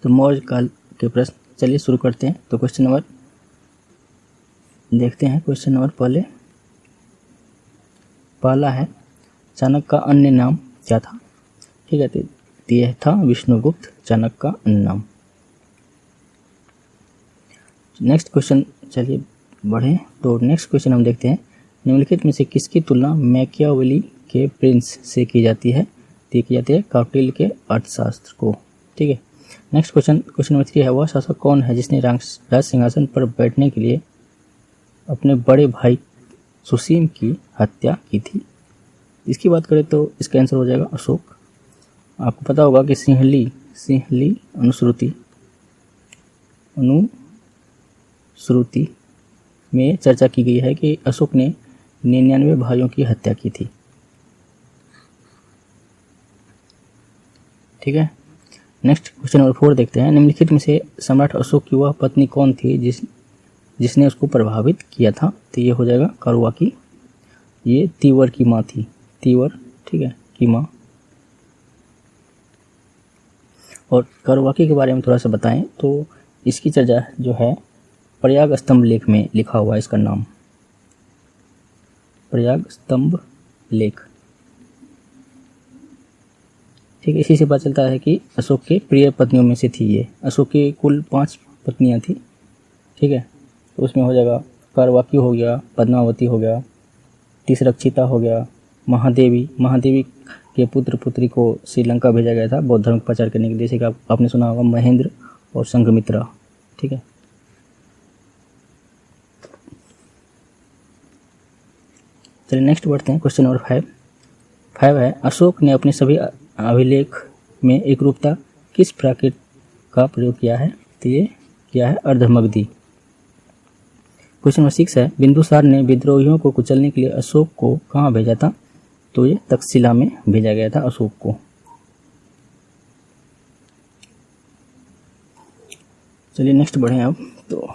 तो मौर्य काल के प्रश्न चलिए शुरू करते हैं। तो क्वेश्चन नंबर देखते हैं। क्वेश्चन नंबर पहला है, चाणक्य का अन्य नाम क्या था? ठीक है, तो यह था विष्णुगुप्त, चाणक्य का अन्य नाम। नेक्स्ट क्वेश्चन चलिए बढ़े। तो नेक्स्ट क्वेश्चन हम देखते हैं, निम्नलिखित में से किसकी तुलना मैकियावेली के प्रिंस से की जाती है? तो की जाती है कौटिल्य के अर्थशास्त्र को। ठीक है। नेक्स्ट क्वेश्चन नंबर 3 है, वह शासक कौन है जिसने राज सिंहासन पर बैठने के लिए अपने बड़े भाई सुसीम की हत्या की थी? इसकी बात करें तो इसका आंसर हो जाएगा अशोक। आपको पता होगा कि सिंहली अनुश्रुति में चर्चा की गई है कि अशोक ने 99 भाइयों की हत्या की थी। ठीक है। नेक्स्ट क्वेश्चन नंबर 4 देखते हैं, निम्नलिखित में से सम्राट अशोक की वह पत्नी कौन थी जिसने उसको प्रभावित किया था? तो ये हो जाएगा कारुवाकी। ये तीवर की माँ थी, तीवर, ठीक है, की माँ। और कारुवाकी के बारे में थोड़ा सा बताएं तो इसकी चर्चा जो है प्रयाग स्तंभ लेख में लिखा हुआ है। इसका नाम प्रयाग स्तंभ लेख। ठीक है। इसी से पता चलता है कि अशोक के प्रिय पत्नियों में से थी ये। अशोक की कुल 5 पत्नियां थी। ठीक है। तो उसमें हो जाएगा कारुवाकी हो गया, पद्मावती हो गया, तिसरक्षिता हो गया, महादेवी के पुत्र पुत्री को श्रीलंका भेजा गया था बौद्ध धर्म का प्रचार करने के लिए, जैसे कि आपने सुना होगा महेंद्र और संघमित्रा। ठीक है। चलिए नेक्स्ट बढ़ते हैं। क्वेश्चन नंबर 5 है, अशोक ने अपने सभी अभिलेख में एकरूपता किस प्राकृत का प्रयोग किया है? तो ये किया है अर्धमगधी। क्वेश्चन नंबर 6 है, बिंदुसार ने विद्रोहियों को कुचलने के लिए अशोक को कहाँ भेजा था? तो ये तक्षशिला में भेजा गया था अशोक को। चलिए नेक्स्ट बढ़े अब। तो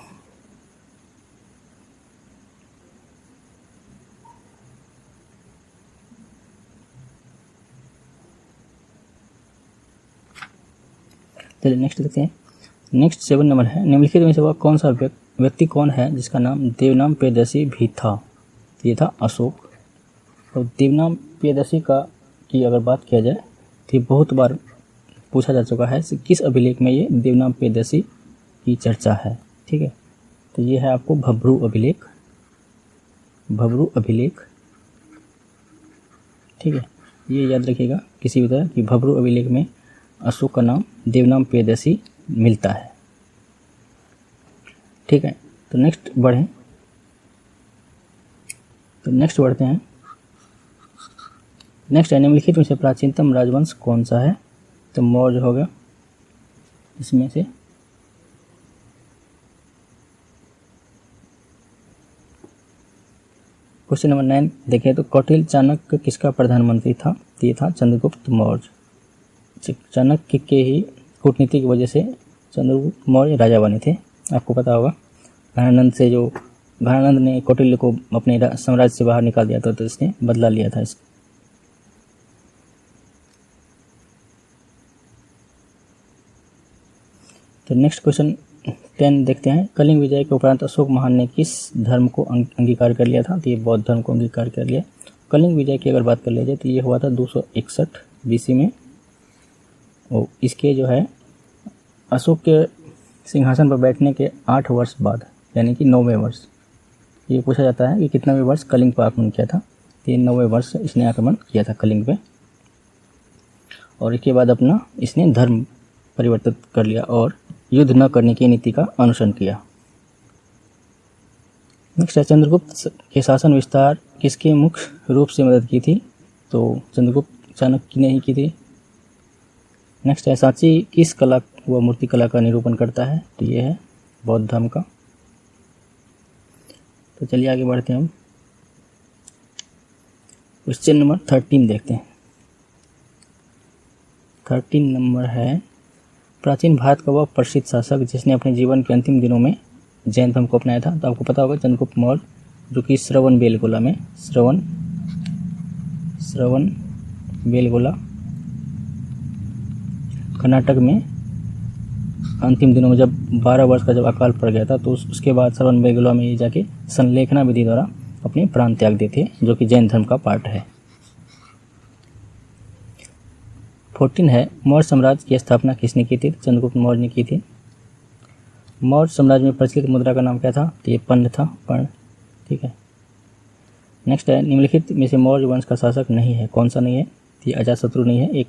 चलिए नेक्स्ट देखते हैं। नेक्स्ट 7 नंबर है, निम्नलिखित में से वह कौन सा व्यक्ति कौन है जिसका नाम देवनाम प्रियदर्शी भी था? तो ये था अशोक। और देवनाम प्रियदर्शी की अगर बात किया जाए तो ये बहुत बार पूछा जा चुका है, किस अभिलेख में ये देवनाम प्रियदर्शी की चर्चा है? ठीक है। तो ये है आपको भब्रू अभिलेख। ठीक है। ये याद रखिएगा किसी भी तरह कि भब्रू अभिलेख में अशोक का नाम देवनाम प्रियदर्शी मिलता है। ठीक है। तो नेक्स्ट बढ़ते हैं। नेक्स्ट है, निम्नलिखित में से प्राचीनतम राजवंश कौन सा है? तो मौर्य हो गया इसमें से। क्वेश्चन नंबर 9 देखें तो कौटिल्य चाणक्य किसका प्रधानमंत्री था? तो ये था चंद्रगुप्त मौर्य। चाणक्य के ही कूटनीति की वजह से चंद्रगुप्त मौर्य राजा बने थे। आपको पता होगा घनानंद ने कौटिल्य को अपने साम्राज्य से बाहर निकाल दिया था, तो इसने बदला लिया था इसका। तो नेक्स्ट क्वेश्चन 10 देखते हैं, कलिंग विजय के उपरांत अशोक महान ने किस धर्म को अंगीकार कर लिया था? तो ये बौद्ध धर्म को अंगीकार कर लिया। कलिंग विजय की अगर बात कर ली जाए तो ये हुआ था 261 BC में। और इसके जो है अशोक के सिंहासन पर बैठने के 8 वर्ष बाद, यानी कि 9वें वर्ष, ये पूछा जाता है कि कितनावें वर्ष कलिंग पर आक्रमण किया था? तो 9वें वर्ष इसने आक्रमण किया था कलिंग पे। और इसके बाद अपना इसने धर्म परिवर्तित कर लिया और युद्ध न करने की नीति का अनुसरण किया। नेक्स्ट है, चंद्रगुप्त के शासन विस्तार किसके मुख्य रूप से मदद की थी? तो चंद्रगुप्त चाणक्य ने ही की थी। नेक्स्ट है, सांची किस कला व मूर्ति कला का निरूपण करता है? तो ये है बौद्ध धर्म का। तो चलिए आगे बढ़ते हैं हम। क्वेश्चन नंबर 13 देखते हैं। 13 नंबर है, प्राचीन भारत का वह प्रसिद्ध शासक जिसने अपने जीवन के अंतिम दिनों में जैन धर्म को अपनाया था? तो आपको पता होगा चंद्रगुप्त मौर्य, जो कि श्रवण बेलगोला कर्नाटक में अंतिम दिनों में जब 12 वर्ष का जब अकाल पड़ गया था, तो उसके बाद श्रवण बेगलवा में ये जाके संलेखना विधि द्वारा अपने प्राण त्याग दिए थे, जो कि जैन धर्म का पार्ट है। 14 है, मौर्य साम्राज्य की स्थापना किसने की थी? चंद्रगुप्त मौर्य ने की थी। मौर्य साम्राज्य में प्रचलित मुद्रा का नाम क्या था? तो ये पर्ण था, पर्ण। ठीक है। नेक्स्ट है, निम्नलिखित में से मौर्य वंश का शासक नहीं है, कौन सा नहीं है? तो ये अजातशत्रु नहीं है, ये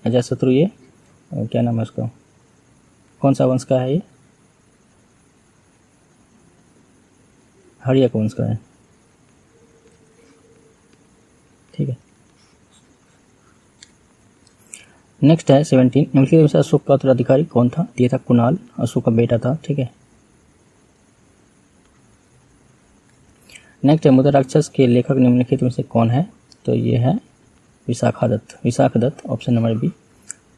अजातशत्रु, ये क्या नाम है उसका, कौन सा वंश का है? ये हर्यक वंश का है। ठीक है। नेक्स्ट है 17, निम्नलिखित में से अशोक का उत्तराधिकारी कौन था? ये था कुणाल, अशोक का बेटा था। ठीक है। नेक्स्ट है, मुद्रा राक्षस के लेखक निम्नलिखित में से कौन है? तो ये है Vishakhadatta, Vishakhadatta, option number B.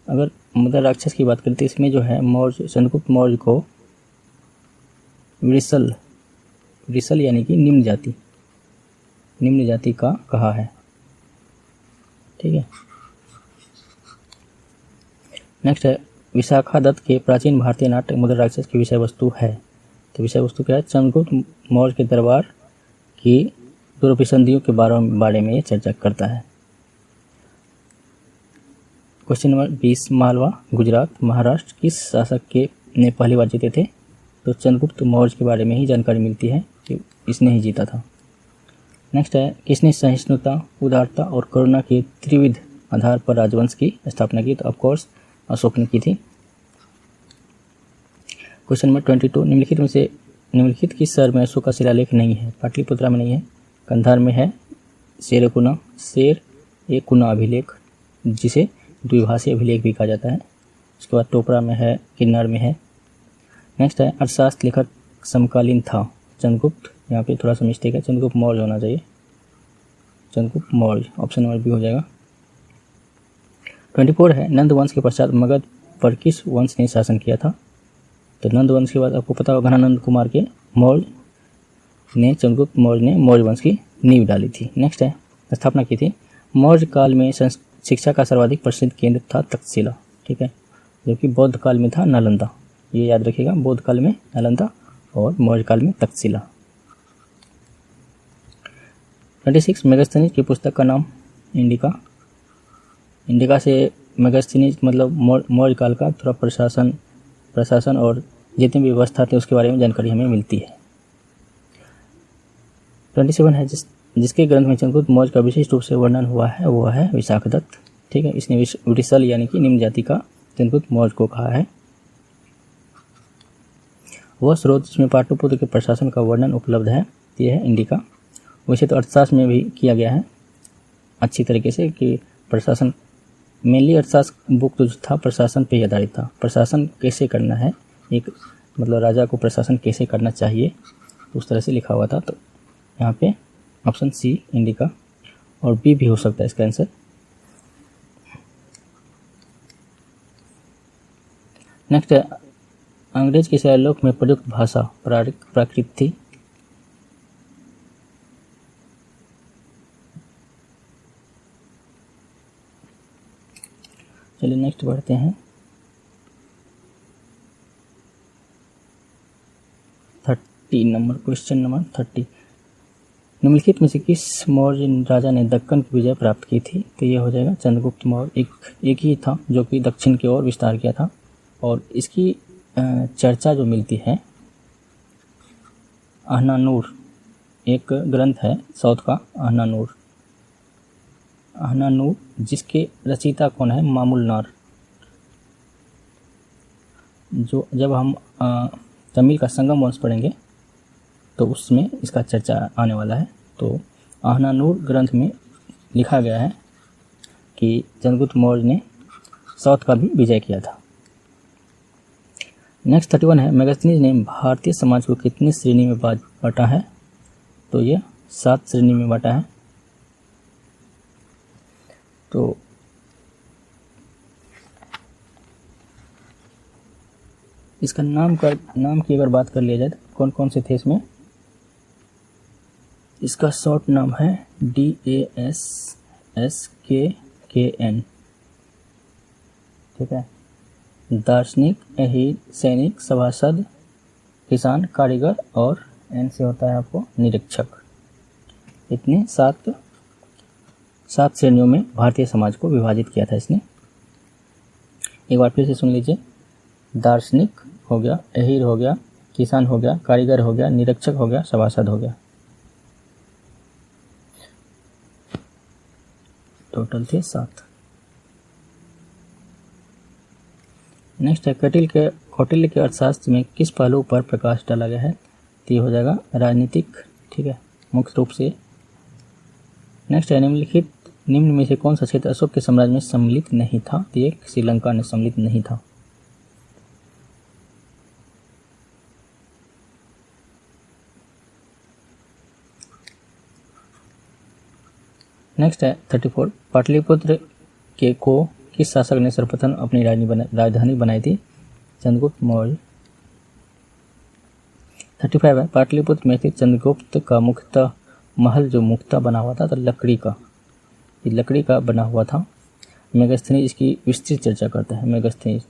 अगर मुद्रा राक्षस की बात करें तो इसमें जो है मौर्य, चंद्रगुप्त मौर्य को वृषल यानी कि निम्न जाति का कहा है। ठीक है। नेक्स्ट है, विशाखादत्त के प्राचीन भारतीय नाट्य मुद्रा राक्षस की विषय वस्तु है। तो विषय वस्तु क्या है? चंद्रगुप्त मौर्य के दरबार की दुर्भिसंधियों के बारे में ये चर्चा करता है। क्वेश्चन नंबर 20, मालवा, गुजरात, महाराष्ट्र किस शासक ने पहली बार जीते थे? तो चंद्रगुप्त मौर्य के बारे में ही जानकारी मिलती है कि इसने ही जीता था। नेक्स्ट है, किसने सहिष्णुता, उदारता और करुणा के त्रिविध आधार पर राजवंश की स्थापना की? तो ऑफकोर्स अशोक ने की थी। क्वेश्चन नंबर 22, निम्नलिखित किस शहर में अशोक का शिलालेख नहीं है? पाटलिपुत्रा में नहीं है, कंधार में है, शेर ए कुना अभिलेख, जिसे द्विभाषी अभिलेख भी कहा जाता है। उसके बाद टोपरा में है, किन्नर में है। नेक्स्ट है, अर्थशास्त्र लेखक समकालीन था चंद्रगुप्त, यहाँ पे थोड़ा सा मिस्टेक है, चंद्रगुप्त मौर्य होना चाहिए, Chandragupta Maurya, option number B हो जाएगा। 24 है, नंद वंश के पश्चात मगध पर किस वंश ने शासन किया था? तो नंद वंश के बाद आपको पता होगा घनानंद कुमार के मौर्य ने, चंद्रगुप्त मौर्य ने मौर्य वंश की नींव डाली थी। नेक्स्ट है, स्थापना की थी। मौर्य काल में शिक्षा का सर्वाधिक प्रसिद्ध केंद्र था तक्षशिला। ठीक है। जो कि बौद्ध काल में था नालंदा, ये याद रखिएगा, बौद्ध काल में नालंदा और मौर्य काल में तक्षशिला। 26, मेगास्थनीज की पुस्तक का नाम? इंडिका से मेगास्थनीज मतलब मौर्य काल का थोड़ा प्रशासन और जितनी भी व्यवस्था थे उसके बारे में जानकारी हमें मिलती है। 27 है, जिसके ग्रंथ में चंद्रगुप्त मौर्य का विशिष्ट रूप से वर्णन हुआ है वो है विशाखदत्त। ठीक है। इसने वृषल यानी कि निम्न जाति का चंद्रगुप्त मौर्य को कहा है। वह स्रोत जिसमें पाटलिपुत्र के प्रशासन का वर्णन उपलब्ध है ये है इंडिका। वैसे तो अर्थशास्त्र में भी किया गया है अच्छी तरीके से कि प्रशासन, मेनली अर्थशास्त्र बुक तो जो था प्रशासन पे आधारित था, प्रशासन कैसे करना है, एक मतलब राजा को प्रशासन कैसे करना चाहिए, तो उस तरह से लिखा हुआ था। तो यहाँ पे ऑप्शन सी इंडिका और बी भी हो सकता है इसका आंसर। नेक्स्ट है, अंग्रेज के शैलोक में प्रयुक्त भाषा प्राकृत थी। चलिए नेक्स्ट बढ़ते हैं। 30 नंबर, क्वेश्चन नंबर 30, निम्नलिखित में से किस मौर्य राजा ने दक्कन की विजय प्राप्त की थी? तो ये हो जाएगा चंद्रगुप्त मौर्य। एक ही था जो कि दक्षिण की ओर विस्तार किया था। और इसकी चर्चा जो मिलती है आहनानूर, एक ग्रंथ है साउथ का आहनानूर, जिसके रचयिता कौन है? मामूलनार। जो जब हम तमिल का संगम वंश पढ़ेंगे तो उसमें इसका चर्चा आने वाला है। तो आहनानूर ग्रंथ में लिखा गया है कि चंद्रगुप्त मौर्य ने साउथ का भी विजय किया था। नेक्स्ट 31 है, मेगास्थनीज ने भारतीय समाज को कितनी श्रेणी में बांटा है? तो ये 7 श्रेणी में बांटा है। तो इसका नाम की अगर बात कर लिया जाए तो कौन कौन से थे इसमें? इसका शॉर्ट नाम है DASSKKN। ठीक है। दार्शनिक, अहीर, सैनिक, सभासद, किसान, कारीगर और एन से होता है आपको निरीक्षक। इतने सात श्रेणियों में भारतीय समाज को विभाजित किया था इसने। एक बार फिर से सुन लीजिए। दार्शनिक हो गया, अहीर हो गया, किसान हो गया, कारीगर हो गया, निरीक्षक हो गया, सभासद हो गया। टोटल थे 7। नेक्स्ट है कौटिल्य के अर्थशास्त्र में किस पहलू पर प्रकाश डाला गया है? तो ये हो जाएगा राजनीतिक, ठीक है, मुख्य रूप से। नेक्स्ट है निम्न में से कौन सा क्षेत्र अशोक के साम्राज्य में सम्मिलित नहीं था? तो ये श्रीलंका में सम्मिलित नहीं था। नेक्स्ट है 34। पाटलिपुत्र के को किस शासक ने सर्वप्रथम अपनी राजधानी बनाई थी? चंद्रगुप्त मौर्य। 35 है पाटलिपुत्र में स्थित चंद्रगुप्त का मुख्यतः महल जो मुख्यतः बना हुआ था तो लकड़ी का बना हुआ था। मेगास्थनीज इसकी विस्तृत चर्चा करता है। मेगास्थनीज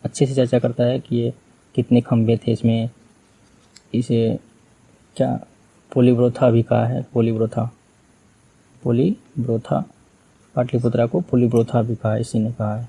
अच्छे से चर्चा करता है कि ये कितने खंभे थे इसमें, इसे क्या पोलीब्रोथा भी कहा है। पोलीब्रोथा पाटलिपुत्रा को पोलीब्रोथा भी कहा है, इसी ने कहा है।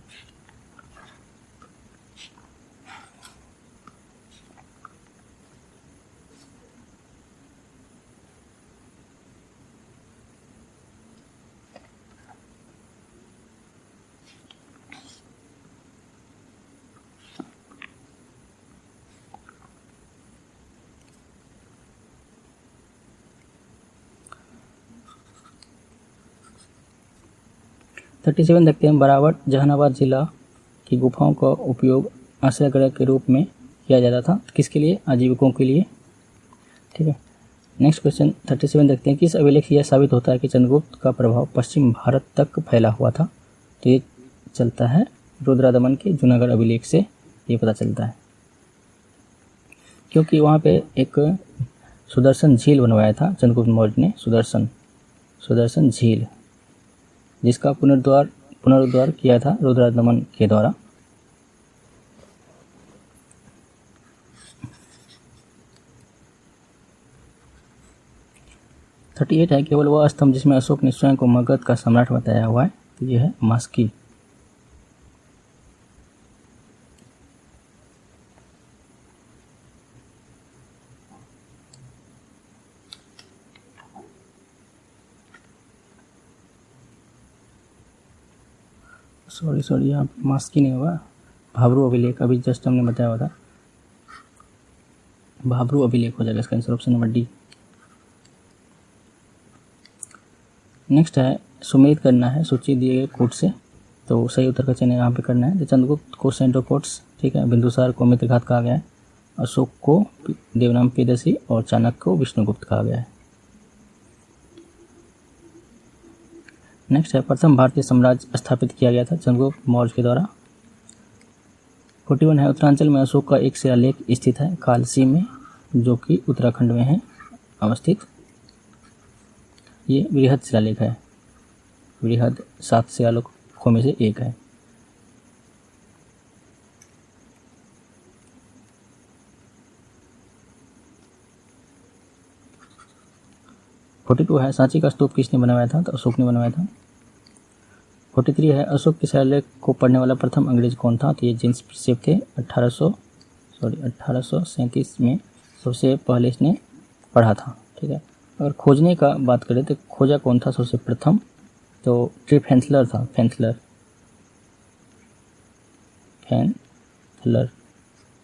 थर्टी 37 देखते हैं। बराबर जहानाबाद जिला की गुफाओं का उपयोग आश्रय गृह के रूप में किया जाता था। किसके लिए? आजीविकों के लिए, ठीक है। नेक्स्ट क्वेश्चन 37 देखते हैं। किस अभिलेख से यह साबित होता है कि चंद्रगुप्त का प्रभाव पश्चिम भारत तक फैला हुआ था? तो ये चलता है रुद्रादमन के जूनागढ़ अभिलेख से ये पता चलता है, क्योंकि वहाँ पे एक सुदर्शन झील बनवाया था चंद्रगुप्त मौर्य ने। सुदर्शन झील जिसका पुनरुद्धार किया था रुद्रादमन के द्वारा। थर्टी 38 है केवल वह स्तंभ जिसमें अशोक ने स्वयं को मगध का सम्राट बताया हुआ है, तो यह है मास्की। सॉरी यहाँ मास्की नहीं होगा, भाब्रू अभिलेख, अभी जस्ट हमने बताया हुआ था, भाब्रू अभिलेख हो जाएगा इसका answer, option number D. Next है सुमेध करना है सूची दिए गए कोट से, तो सही उत्तर का चयन यहाँ पे करना है। चंद्रगुप्त को सेंट्रो कोट्स, ठीक है, बिंदुसार को मित्रघात कहा गया है, अशोक को देवनाम पेदसी और चाणक्य को विष्णुगुप्त कहा गया है। नेक्स्ट है प्रथम भारतीय साम्राज्य स्थापित किया गया था चंद्रगुप्त मौर्य के द्वारा। 41 है उत्तरांचल में अशोक का एक शिलालेख स्थित है कालसी में, जो कि उत्तराखंड में है अवस्थित। ये बृहद शिलालेख है, बृहद 7 शिलालेखों में से एक है। है सांची का स्तूप किसने बनवाया था? तो अशोक ने बनवाया था। 43 है अशोक के शिलालेख को पढ़ने वाला प्रथम अंग्रेज कौन था? तो ये जेम्स प्रिंसेप थे। 1837 में सबसे पहले इसने पढ़ा था, ठीक है। अगर खोजने का बात करें तो खोजा कौन था सबसे प्रथम? तो ट्रिफेंथलर था, फेंथलर।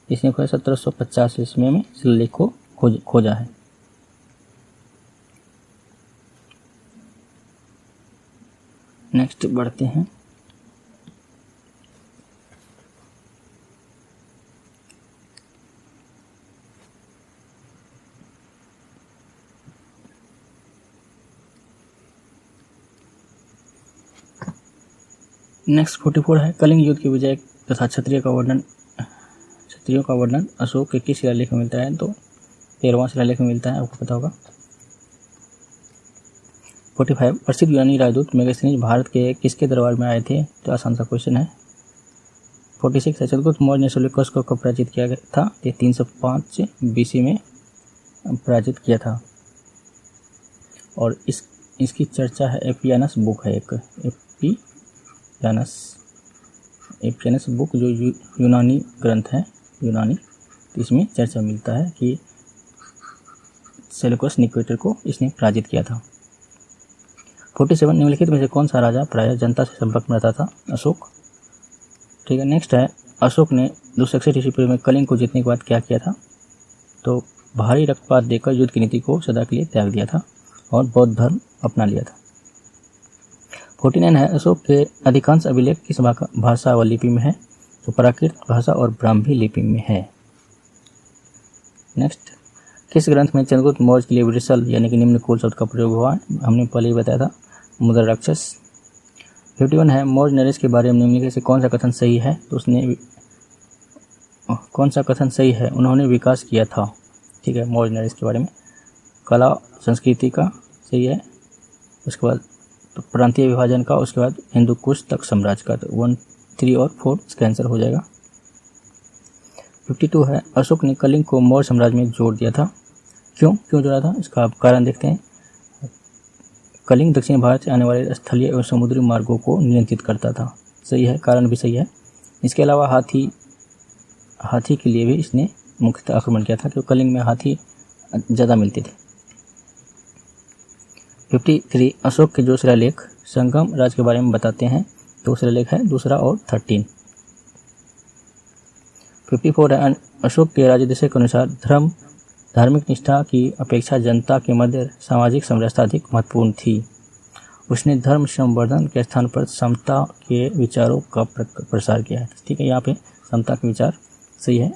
इसने 1750 ईस्वी में शिलालेख को खोजा है। नेक्स्ट बढ़ते हैं। नेक्स्ट 44 है कलिंग युद्ध की विजय तथा क्षत्रियों का वर्णन अशोक के किस शिलालेख में मिलता है? तो 13वां शिलालेख में मिलता है, आपको पता होगा। 45 प्रसिद्ध यूनानी राजदूत मेगास्थनीज भारत के किसके दरबार में आए थे? तो आसान सा क्वेश्चन है, 46 है, चंद्रगुप्त मौर्य ने सेल्यूकस को कब पराजित किया गया था? ये 305 BC में पराजित किया था। और इसकी चर्चा है, एपियानस बुक है एक, एपियानस बुक जो यूनानी ग्रंथ है, यूनानी, तो इसमें चर्चा मिलता है कि सेल्यूकस निकेटर को इसने पराजित किया था। 47 निम्नलिखित में से कौन सा राजा प्रायः जनता से संपर्क में रहता था? अशोक। ठीक है, नेक्स्ट है, अशोक ने 261 ईस्वी पूर्व में कलिंग को जीतने के बाद क्या किया था? तो भारी रक्तपात देकर युद्ध की नीति को सदा के लिए त्याग दिया था और बौद्ध धर्म अपना लिया था। 49 है, अशोक के अधिकांश अभिलेख किस भाषा व लिपि में है? तो प्राकृत भाषा और ब्राह्मी लिपि में है। नेक्स्ट, किस ग्रंथ में चंद्रगुप्त मौर्य के लिए वृषल यानी कि निम्न कूल शब्द का प्रयोग हुआ है? हमने पहले ही बताया था, मुद्रा राक्षस। 51 है, मौर्य नरेश के बारे में निम्नलिखित से कौन सा कथन सही है? तो उसने कौन सा कथन सही है? उन्होंने विकास किया था। ठीक है, मौर्य नरेश के बारे में कला संस्कृति का सही है, उसके बाद प्रांतीय विभाजन का, उसके बाद हिंदू कुश तक साम्राज्य का। तो 1, 3 और 4 इसका आंसर हो जाएगा। 52 है, अशोक ने कलिंग को मौर्य साम्राज्य में जोड़ दिया था। क्यों जोड़ा था? इसका आप कारण देखते हैं। कलिंग दक्षिण भारत से आने वाले स्थलीय एवं समुद्री मार्गों को नियंत्रित करता था। सही है, कारण भी सही है। इसके अलावा हाथी के लिए भी इसने मुख्यतः आक्रमण किया था, क्योंकि कलिंग में हाथी ज़्यादा मिलते थे। 53, अशोक के जो शिलालेख संगम राज्य के बारे में बताते हैं, तो शिलालेख है दूसरा और 13। 54 है, अशोक के राजोद्देश्य के अनुसार धार्मिक निष्ठा की अपेक्षा जनता के मध्य सामाजिक समरसता अधिक महत्वपूर्ण थी। उसने धर्म संवर्धन के स्थान पर समता के विचारों का प्रसार किया है। ठीक है, यहाँ पे समता के विचार सही है,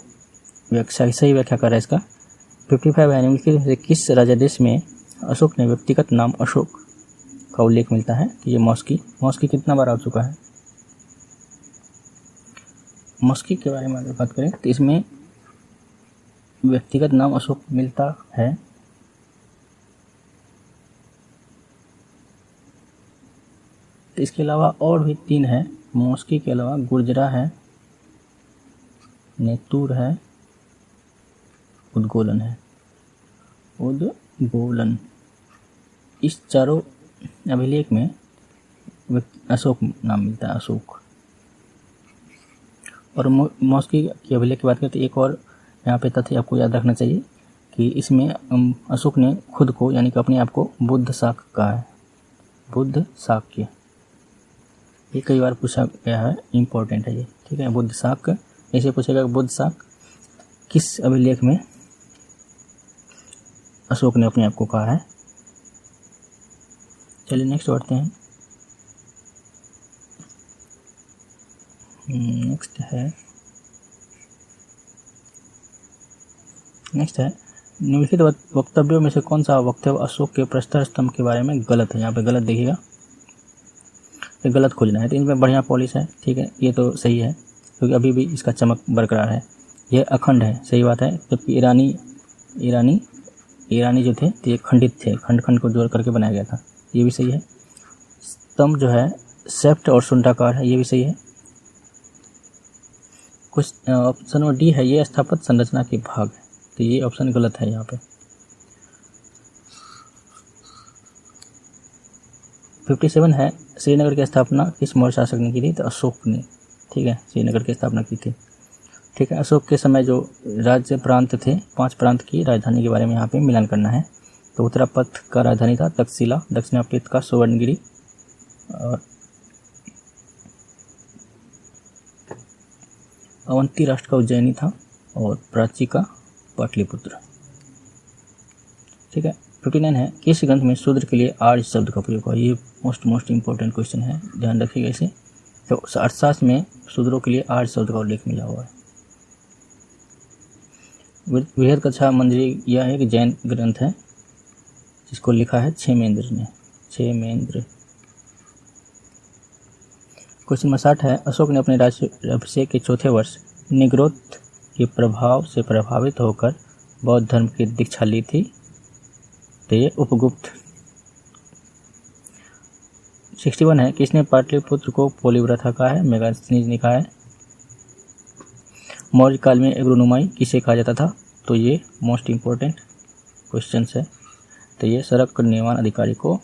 सही व्याख्या कर रहा है इसका। 55 है, निम्नलिखित किस राजादेश में अशोक ने व्यक्तिगत नाम अशोक का उल्लेख मिलता है? कि ये मॉस्की कितना बार आ चुका है? मॉस्की के बारे में अगर बात करें तो इसमें व्यक्तिगत नाम अशोक मिलता है। तो इसके अलावा और भी 3 है, मॉस्की के अलावा गुर्जरा है, नेतूर है, उद्गोलन है। उद्गोलन, इस चारों अभिलेख में अशोक नाम मिलता है, अशोक। और मॉस्की के अभिलेख की बात करें तो एक और यहाँ पे तथ्य आपको याद रखना चाहिए कि इसमें अशोक ने खुद को यानी कि अपने आप को बुद्ध शाक कहा है, बुद्ध शाक्य। ये कई बार पूछा गया है, इम्पोर्टेंट है ये। ठीक है, बुद्ध शाक, ऐसे पूछेगा बुद्ध शाक किस अभिलेख में अशोक ने अपने आप को कहा है। चलिए नेक्स्ट बढ़ते हैं। नेक्स्ट है निम्नलिखित वक्तव्यों में से कौन सा वक्तव्य अशोक के प्रस्तर स्तंभ के बारे में गलत है? यहाँ पे गलत देखिएगा, ये गलत खोजना है। तो इनमें बढ़िया पॉलिश है। ठीक है, ये तो सही है क्योंकि अभी भी इसका चमक बरकरार है। ये अखंड है, सही बात है, जबकि ईरानी जो थे तो ये खंडित थे, खंड को जोड़ करके बनाया गया था, ये भी सही है। स्तंभ जो है सेप्ट और शुंडाकार है, ये भी सही है। कुछ ऑप्शन और डी है, ये स्थापत्य संरचना के भाग है, तो ये ऑप्शन गलत है यहाँ पे। 57 है, श्रीनगर की स्थापना किस मौर्य शासक ने की थी? तो अशोक ने। ठीक है, श्रीनगर की स्थापना की थी। ठीक है, अशोक के समय जो राज्य प्रांत थे, 5 प्रांत की राजधानी के बारे में यहाँ पे मिलान करना है। तो उत्तरापथ का राजधानी था तक्षशिला, दक्षिणापथ का सुवर्णगिरी, और अवंती राष्ट्र का उज्जैनी था, और प्राची का पाटलिपुत्र। ठीक है, 59 है, किस ग्रंथ में शूद्र के लिए आर्य शब्द का प्रयोग हुआ? ये मोस्ट इंपॉर्टेंट क्वेश्चन है, ध्यान रखिएगा इसे। तो अर्थशास्त्र में शूद्रों के लिए आर्य शब्द का उल्लेख मिला हुआ है। बृहद कथा मंजरी यह एक जैन ग्रंथ है जिसको लिखा है क्षेमेंद्र ने। क्वेश्चन नंबर 60 है, अशोक ने अपने राज्याभिषेक के चौथे वर्ष निग्रोध के प्रभाव से प्रभावित होकर बौद्ध धर्म की दीक्षा ली थी? तो ये उपगुप्त। 61 है, किसने पाटलिपुत्र को पोलिव्रथा कहा है? मेगास्थनीज ने कहा है। मौर्य काल में एग्रोनोमाई किसे कहा जाता था? तो ये मोस्ट इम्पोर्टेंट क्वेश्चन है। तो ये सड़क निर्माण अधिकारी को,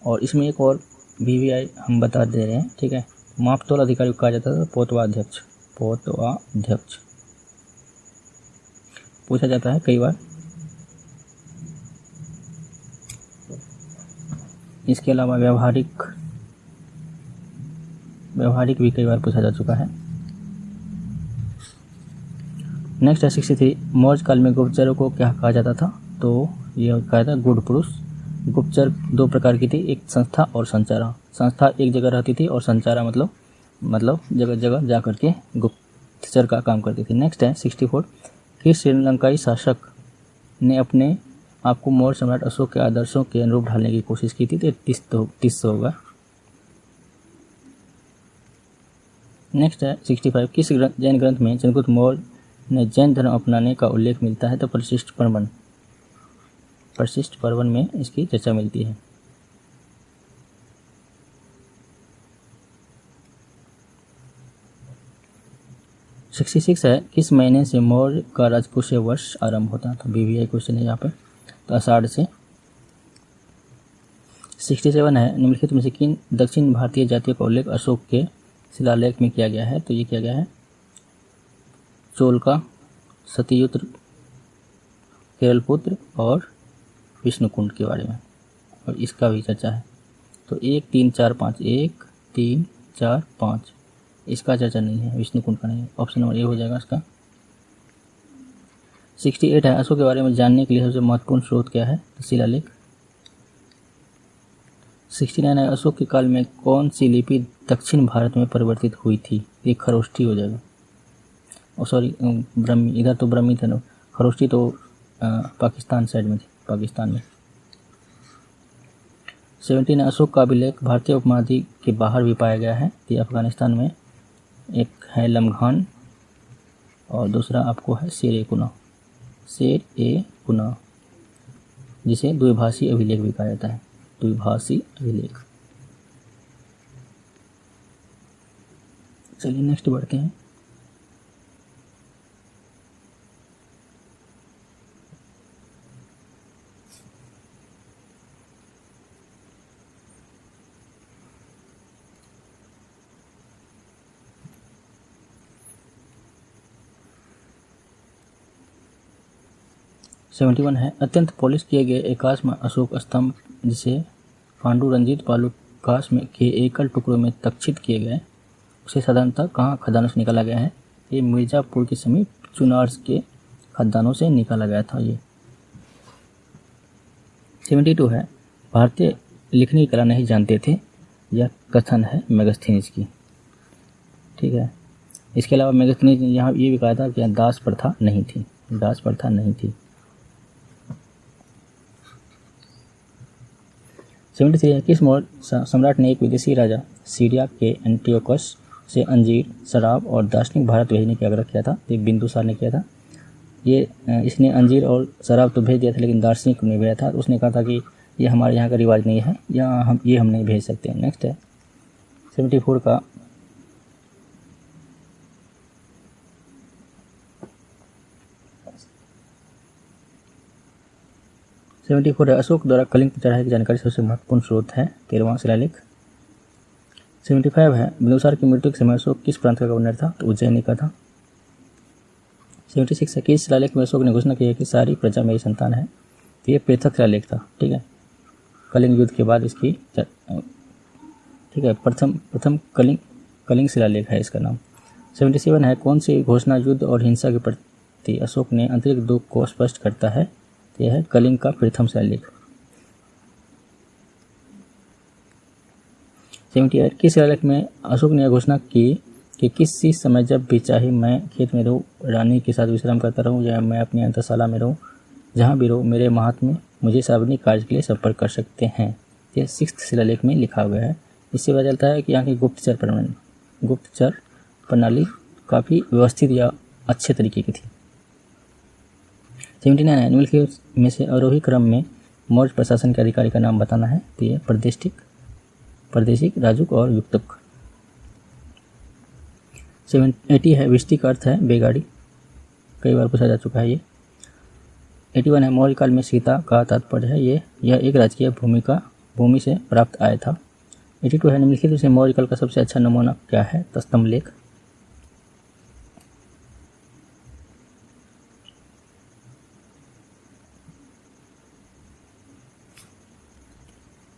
और इसमें एक और VVI हम बता दे रहे हैं, ठीक है। मापतोल अधिकारी को कहा जाता था पोतवाध्यक्ष। पोतवाध्यक्ष पूछा जाता है कई बार। इसके अलावा व्यवहारिक भी कई बार पूछा जा चुका है। नेक्स्ट है 63, मौर्य काल में गुप्तचरों को क्या कहा जाता था? तो यह कहा था गुड़ पुरुष। गुप्तचर दो प्रकार की थी, एक संस्था और संचारा। संस्था एक जगह रहती थी और संचारा मतलब जगह जगह जा करके गुप्तचर का काम करती थी। नेक्स्ट है 64, किस श्रीलंकाई शासक ने अपने आपको मौर्य सम्राट अशोक के आदर्शों के अनुरूप ढालने की कोशिश की थी? तो 30 होगा। नेक्स्ट है 65, किस जैन ग्रंथ में चंद्रगुप्त मौर्य ने जैन धर्म अपनाने का उल्लेख मिलता है? तो परिशिष्ट पर्वन में इसकी चर्चा मिलती है। सिक्सटी 66 है, किस महीने से मौर्य का राजकोषीय वर्ष आरंभ होता है? तो VVI क्वेश्चन है यहाँ पे, तो आषाढ़ से। 67 है, निम्नलिखित में से किन दक्षिण भारतीय जातियों का उल्लेख अशोक के शिलालेख में किया गया है? तो ये किया गया है चोलका, सतीयुत्र, केरलपुत्र और विष्णुकुंड के बारे में, और इसका भी चर्चा है। तो 1 3 4 5, 1 3 4 5, इसका चर्चा नहीं है, विष्णुकुंड का नहीं है। ऑप्शन नंबर ए हो जाएगा इसका। 68 है, अशोक के बारे में जानने के लिए सबसे महत्वपूर्ण स्रोत क्या है? तो शिलालेख। 69 है, अशोक के काल में कौन सी लिपि दक्षिण भारत में परिवर्तित हुई थी? ये खरोष्ठी हो जाएगा। सॉरी, ब्रह्मी, इधर तो ब्रह्मी था ना, खरोष्ठी तो पाकिस्तान साइड में थी, पाकिस्तान में। 17 अशोक का अभिलेख भारतीय उपमहाद्वीप के बाहर भी पाया गया है। ये अफगानिस्तान में, एक है लमघान और दूसरा आपको है शेर-ए-कुना, जिसे द्विभाषी अभिलेख भी कहा जाता है, द्विभाषी अभिलेख। चलिए नेक्स्ट बढ़ते हैं। सेवेंटी 71 है, अत्यंत पॉलिश किए गए एकाश में अशोक स्तंभ जिसे पांडु रंजित बालूकाश में के एकल टुकड़ों में तक्षित किए गए, उसे साधारणतः कहाँ खदानों से निकाला गया है? ये मिर्जापुर के समीप चुनार के खदानों से निकाला गया था ये। 72 है, भारतीय लिखने की कला नहीं जानते थे, यह कथन है मेगास्थनीज की, ठीक है। इसके अलावा मेगास्थनीज ने यहाँ ये भी कहा था कि दास प्रथा नहीं थी, दास प्रथा नहीं थी। 73 है, किस मौर्य सम्राट ने एक विदेशी राजा सीरिया के एंटियोकस से अंजीर, शराब और दार्शनिक भारत भेजने का आग्रह किया था? ये बिंदुसार ने किया था। ये इसने अंजीर और शराब तो भेज दिया था, लेकिन दार्शनिक नहीं भेजा था। उसने कहा था कि ये हमारे यहाँ का रिवाज नहीं है, यहाँ हम नहीं भेज सकते। नेक्स्ट है 74 का, है, अशोक द्वारा कलिंग पर चढ़ाई की जानकारी सबसे महत्वपूर्ण स्रोत है, 13वां शिलालेख। 75 है, बिंदुसार की मृत्यु के समय अशोक किस प्रांत का गवर्नर था? तो उज्जैनी का था। 76 है, किस शिलालेख में अशोक ने घोषणा की है कि सारी प्रजा मेरी संतान है? तो ये पृथक शिलालेख था, ठीक है, कलिंग युद्ध के बाद इसकी, ठीक है, प्रथम कलिंग शिलालेख है इसका नाम। 77 है, कौन सी घोषणा युद्ध और हिंसा के प्रति अशोक ने आंतरिक दुख को स्पष्ट करता है? तो यह है कलिंग का प्रथम शिलालेख। 78 किस शिलालेख में अशोक ने घोषणा की कि किसी समय जब भी चाहे मैं खेत में रहूं, रानी के साथ विश्राम करता रहूं, या मैं अपनी अंतशाला में रहूं, जहां भी रहूं, मेरे महात्मा मुझे सार्वजनिक कार्य के लिए संपर्क कर सकते हैं? यह 6th शिलालेख में लिखा हुआ है। इससे पता चलता है कि यहाँ की गुप्तचर प्रणाली काफ़ी व्यवस्थित या अच्छे तरीके की थी। 79 है, निम्नलिखित में से आरोही क्रम में मौर्य प्रशासन के अधिकारी का नाम बताना है। तो ये प्रादेशिक, राजुक और युक्तक। 80 है विष्टिक अर्थ है बेगाड़ी, कई बार पूछा जा चुका है ये। 81 है मौर्य काल में सीता का तात्पर्य है यह एक राजकीय भूमि से प्राप्त आया था। 82 है निम्नलिखित से मौर्य काल का सबसे अच्छा नमूना क्या है? तो स्तंभ लेख।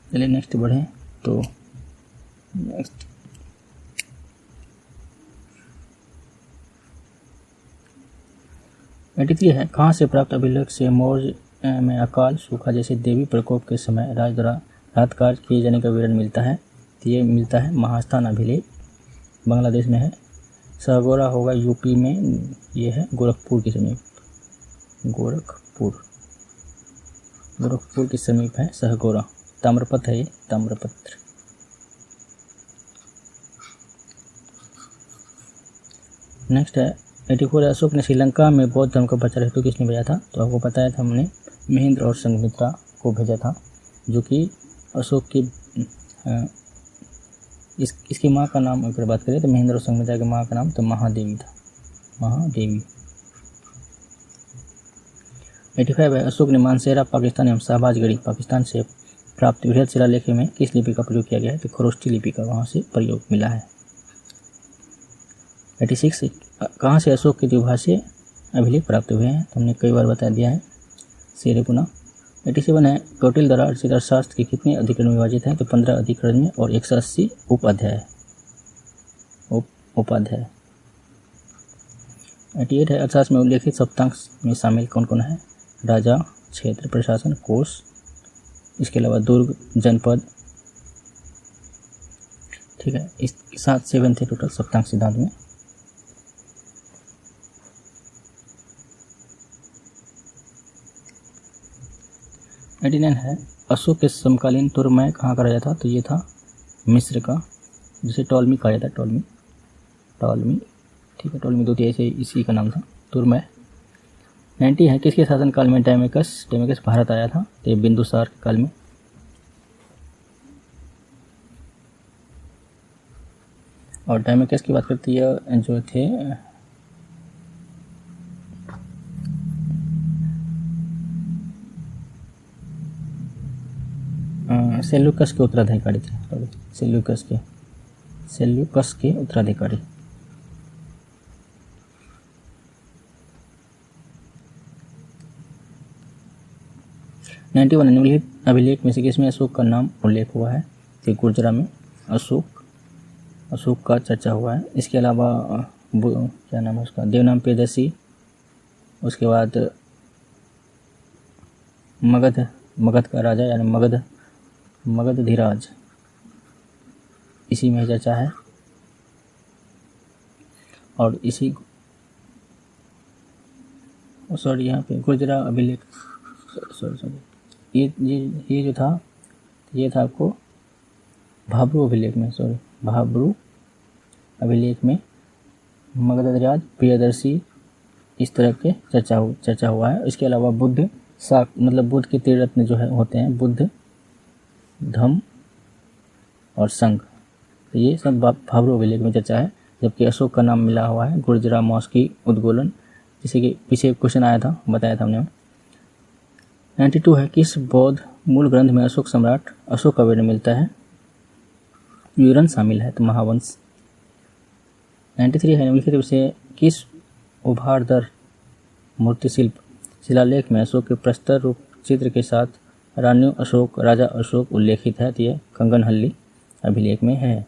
चलिए नेक्स्ट बढ़ें तो नेक्स्ट 83 है कहाँ से प्राप्त अभिलेख से मौर्य में अकाल सूखा जैसे देवी प्रकोप के समय राज द्वारा राहत कार्य किए जाने का विवरण मिलता है? तो ये मिलता है महास्थान अभिलेख, बांग्लादेश में है। सहगोरा होगा यूपी में, ये है गोरखपुर के समीप, गोरखपुर के समीप है सहगोरा। ताम्रपत्र है ये, ताम्रपत्र। नेक्स्ट है 84 अशोक ने श्रीलंका में बौद्ध धर्म का प्रचार हेतु किसने भेजा था? तो आपको बताया था हमने महेंद्र और संघमित्रा को भेजा था, जो कि अशोक की इसकी माँ का नाम अगर बात करें तो महेंद्र और संघमित्रा की माँ का नाम तो महादेवी था, महादेवी। 85 है अशोक ने मानसेरा पाकिस्तान एवं शाहबाजगढ़ी पाकिस्तान से प्राप्त बृहद शिलालेख में किस लिपि का प्रयोग किया गया है? तो खरोष्ठी लिपि का वहाँ से प्रयोग मिला है। 86 कहाँ से अशोक के द्विभाषीय अभिलेख प्राप्त हुए हैं? तो हमने कई बार बता दिया है, शेरपुना। 87 है कौटिल्य द्वारा रचित अर्थशास्त्र के कितने अधिकरण में विभाजित हैं? तो 15 अधिकरण में और 180 उपाध्याय। 88 है अर्थशास्त्र में उल्लेखित सप्तांश में शामिल कौन कौन है? राजा, क्षेत्र, प्रशासन, कोष, इसके अलावा दुर्ग, जनपद। ठीक है, इस 7 थे टोटल सप्तांश सिद्धांत में। एटी9 है अशोक के समकालीन तुरमय कहाँ का राजा था? तो ये था मिस्र का, जिसे टॉलमी कहा जाता है, टॉलमी। ठीक है, टॉलमी द्वितीय ऐसे इसी का नाम था, तुरमय। 90 है किसके शासनकाल में डायमेकस भारत आया था? तो ये बिंदुसार के काल में। और डायमेकस की बात करते हैं जो थे सेल्यूकस के उत्तराधिकारी थे, सेल्यूकस के उत्तराधिकारी। निम्नलिखित अभिलेख में से किसमें अशोक का नाम उल्लेख हुआ है? तो गुर्जरा में अशोक का चर्चा हुआ है। इसके अलावा क्या नाम है उसका, देवनाम पेदसी, उसके बाद मगध का राजा यानी मगधधीराज, इसी में चर्चा है। और इसी सॉरी यहाँ पे गुर्जरा अभिलेख सॉरी ये जो था ये था आपको भाब्रू अभिलेख में मगधधीराज, प्रियदर्शी, इस तरह के चर्चा हुआ है। इसके अलावा बुद्ध बुद्ध के त्रिरत्न जो है होते हैं, बुद्ध, धम्म और संघ, तो ये सब भाब्रू अभिलेख में चर्चा है। जबकि अशोक का नाम मिला हुआ है गुर्जरा मॉस्की उद्गोलन, जैसे कि पीछे क्वेश्चन आया था, बताया था हमने। 92 है किस बौद्ध मूल ग्रंथ में अशोक सम्राट अशोक का विवरण मिलता है? विवरण शामिल है तो महावंश। 93 है निम्नलिखित से किस उभारदर मूर्तिशिल्प शिलालेख में अशोक के प्रस्तर रूप चित्र के साथ रान्यू अशोक, राजा अशोक उल्लेखित है? तो ये कंगनहल्ली अभिलेख में है।